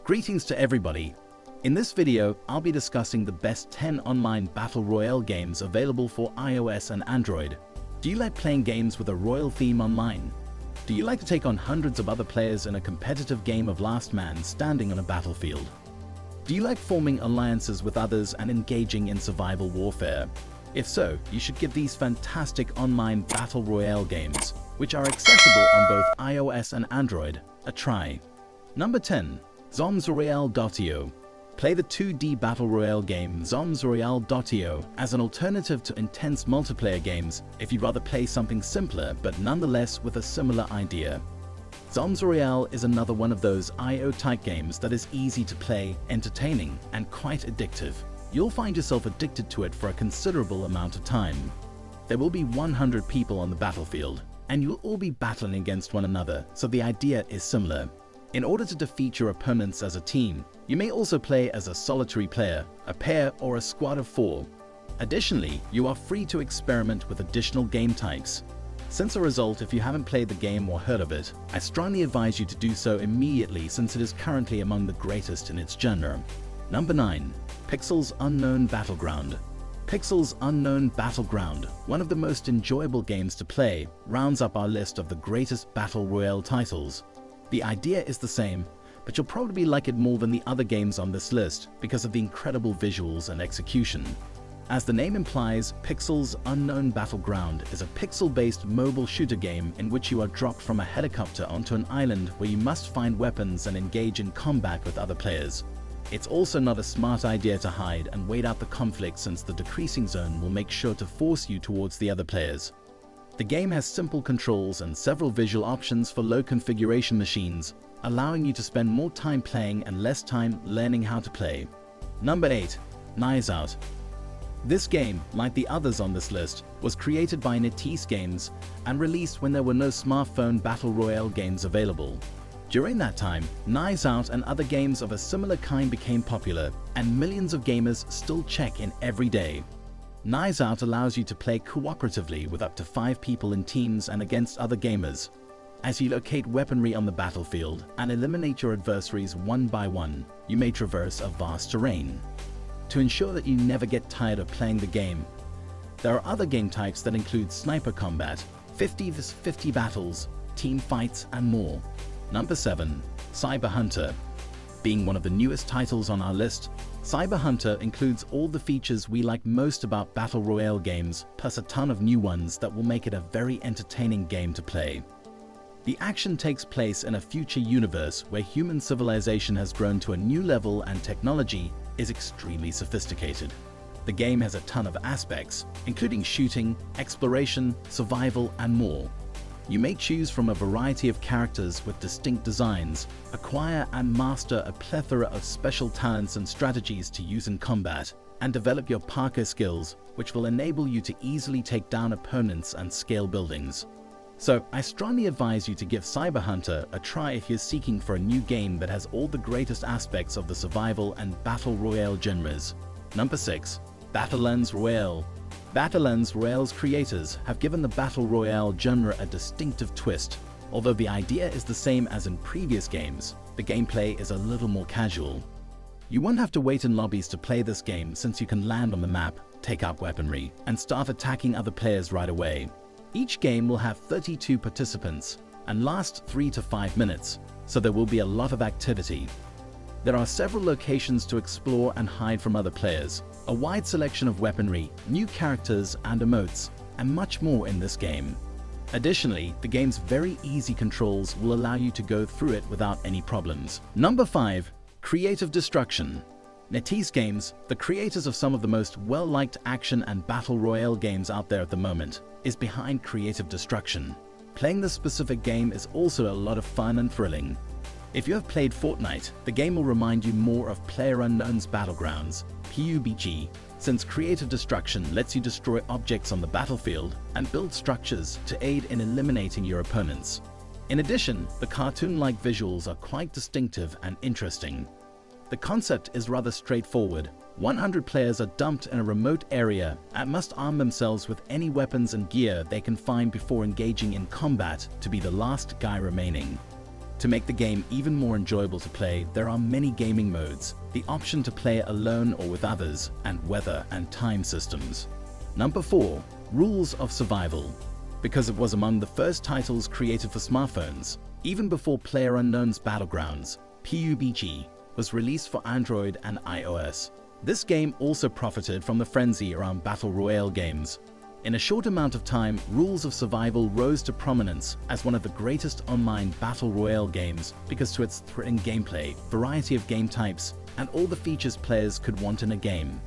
Greetings to everybody. In this video, I'll be discussing the best 10 online Battle Royale games available for iOS and Android. Do you like playing games with a royal theme online? Do you like to take on hundreds of other players in a competitive game of last man standing on a battlefield? Do you like forming alliances with others and engaging in survival warfare? If so, you should give these fantastic online Battle Royale games, which are accessible on both iOS and Android, a try. Number 10. Zombs Royale.io. Play the 2D Battle Royale game Zombs Royale.io as an alternative to intense multiplayer games if you'd rather play something simpler but nonetheless with a similar idea. Zombs Royale is another one of those IO-type games that is easy to play, entertaining, and quite addictive. You'll find yourself addicted to it for a considerable amount of time. There will be 100 people on the battlefield, and you'll all be battling against one another, so the idea is similar. In order to defeat your opponents as a team, you may also play as a solitary player, a pair, or a squad of 4. Additionally, you are free to experiment with additional game types. Since a result, if you haven't played the game or heard of it, I strongly advise you to do so immediately since it is currently among the greatest in its genre. Number 9. Pixel's Unknown Battleground. Pixel's Unknown Battleground, one of the most enjoyable games to play, rounds up our list of the greatest Battle Royale titles. The idea is the same, but you'll probably like it more than the other games on this list because of the incredible visuals and execution. As the name implies, Pixel's Unknown Battleground is a pixel-based mobile shooter game in which you are dropped from a helicopter onto an island where you must find weapons and engage in combat with other players. It's also not a smart idea to hide and wait out the conflict since the decreasing zone will make sure to force you towards the other players. The game has simple controls and several visual options for low configuration machines, allowing you to spend more time playing and less time learning how to play. Number 8. Knives Out. This game, like the others on this list, was created by NetEase Games and released when there were no smartphone Battle Royale games available. During that time, Knives Out and other games of a similar kind became popular, and millions of gamers still check in every day. Knives Out allows you to play cooperatively with up to 5 people in teams and against other gamers. As you locate weaponry on the battlefield and eliminate your adversaries one by one, you may traverse a vast terrain. To ensure that you never get tired of playing the game, there are other game types that include sniper combat, 50 vs 50 battles, team fights, and more. Number 7. Cyber Hunter. Being one of the newest titles on our list, Cyber Hunter includes all the features we like most about Battle Royale games, plus a ton of new ones that will make it a very entertaining game to play. The action takes place in a future universe where human civilization has grown to a new level and technology is extremely sophisticated. The game has a ton of aspects, including shooting, exploration, survival, and more. You may choose from a variety of characters with distinct designs, acquire and master a plethora of special talents and strategies to use in combat, and develop your parkour skills, which will enable you to easily take down opponents and scale buildings. So, I strongly advise you to give Cyber Hunter a try if you're seeking for a new game that has all the greatest aspects of the survival and Battle Royale genres. Number 6. Battle Lands Royale. Battle Lands Royale's creators have given the Battle Royale genre a distinctive twist. Although the idea is the same as in previous games, the gameplay is a little more casual. You won't have to wait in lobbies to play this game since you can land on the map, take up weaponry, and start attacking other players right away. Each game will have 32 participants and last 3 to 5 minutes, so there will be a lot of activity. There are several locations to explore and hide from other players, a wide selection of weaponry, new characters and emotes, and much more in this game. Additionally, the game's very easy controls will allow you to go through it without any problems. Number 5. Creative Destruction. NetEase Games, the creators of some of the most well-liked action and Battle Royale games out there at the moment, is behind Creative Destruction. Playing this specific game is also a lot of fun and thrilling. If you have played Fortnite, the game will remind you more of PlayerUnknown's Battlegrounds, PUBG, since Creative Destruction lets you destroy objects on the battlefield and build structures to aid in eliminating your opponents. In addition, the cartoon-like visuals are quite distinctive and interesting. The concept is rather straightforward. 100 players are dumped in a remote area and must arm themselves with any weapons and gear they can find before engaging in combat to be the last guy remaining. To make the game even more enjoyable to play, there are many gaming modes, the option to play alone or with others, and weather and time systems. Number 4. Rules of Survival. Because it was among the first titles created for smartphones, even before PlayerUnknown's Battlegrounds, PUBG, was released for Android and iOS. This game also profited from the frenzy around Battle Royale games. In a short amount of time, Rules of Survival rose to prominence as one of the greatest online Battle Royale games because to its thrilling gameplay, variety of game types, and all the features players could want in a game.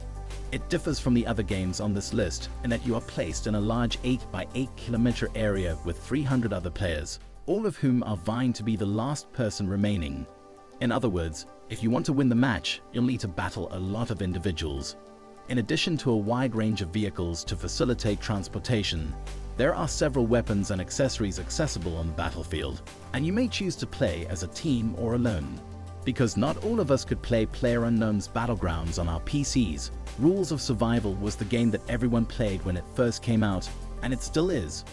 It differs from the other games on this list in that you are placed in a large 8 by 8 kilometer area with 300 other players, all of whom are vying to be the last person remaining. In other words, if you want to win the match, you'll need to battle a lot of individuals. In addition to a wide range of vehicles to facilitate transportation, there are several weapons and accessories accessible on the battlefield, and you may choose to play as a team or alone. Because not all of us could play PlayerUnknown's Battlegrounds on our PCs, Rules of Survival was the game that everyone played when it first came out, and it still is.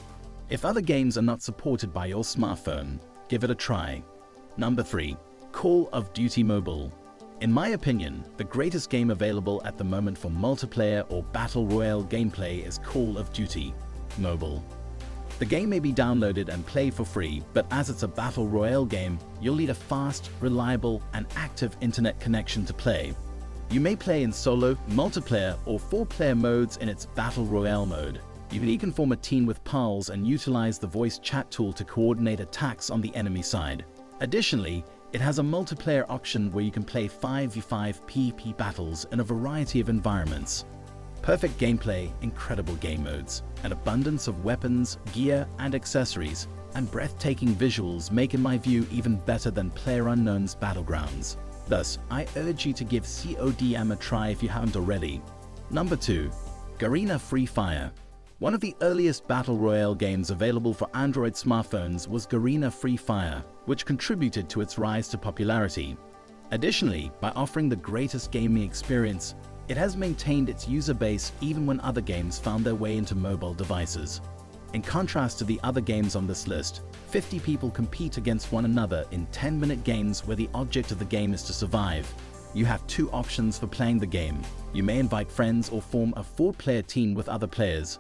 If other games are not supported by your smartphone, give it a try. Number 3. Call of Duty Mobile. In my opinion, the greatest game available at the moment for multiplayer or Battle Royale gameplay is Call of Duty Mobile. The game may be downloaded and played for free, but as it's a Battle Royale game, you'll need a fast, reliable, and active internet connection to play. You may play in solo, multiplayer, or 4-player modes in its Battle Royale mode. You can even form a team with pals and utilize the voice chat tool to coordinate attacks on the enemy side. Additionally, it has a multiplayer option where you can play 5v5 PvP battles in a variety of environments. Perfect gameplay, incredible game modes, an abundance of weapons, gear, and accessories, and breathtaking visuals make, in my view, even better than PlayerUnknown's Battlegrounds. Thus, I urge you to give CODM a try if you haven't already. Number 2. Garena Free Fire. One of the earliest Battle Royale games available for Android smartphones was Garena Free Fire, which contributed to its rise to popularity. Additionally, by offering the greatest gaming experience, it has maintained its user base even when other games found their way into mobile devices. In contrast to the other games on this list, 50 people compete against one another in 10-minute games where the object of the game is to survive. You have 2 options for playing the game. You may invite friends or form a 4-player team with other players.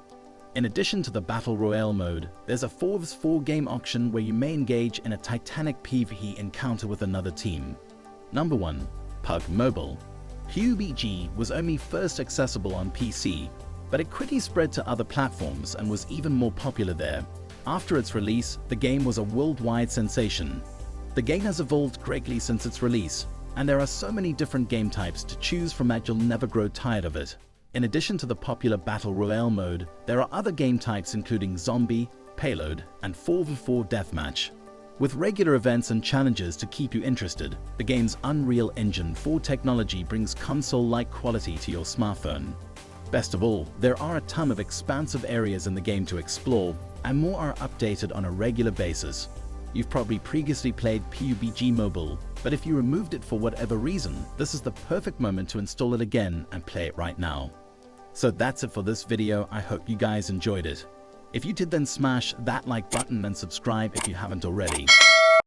In addition to the Battle Royale mode, there's a 4v4 game option where you may engage in a titanic PvE encounter with another team. Number 1. PUBG Mobile. PUBG was only first accessible on PC, but it quickly spread to other platforms and was even more popular there. After its release, the game was a worldwide sensation. The game has evolved greatly since its release, and there are so many different game types to choose from that you'll never grow tired of it. In addition to the popular Battle Royale mode, there are other game types including Zombie, Payload, and 4v4 Deathmatch. With regular events and challenges to keep you interested, the game's Unreal Engine 4 technology brings console-like quality to your smartphone. Best of all, there are a ton of expansive areas in the game to explore, and more are updated on a regular basis. You've probably previously played PUBG Mobile, but if you removed it for whatever reason, this is the perfect moment to install it again and play it right now. So that's it for this video. I hope you guys enjoyed it. If you did, then smash that like button and subscribe if you haven't already.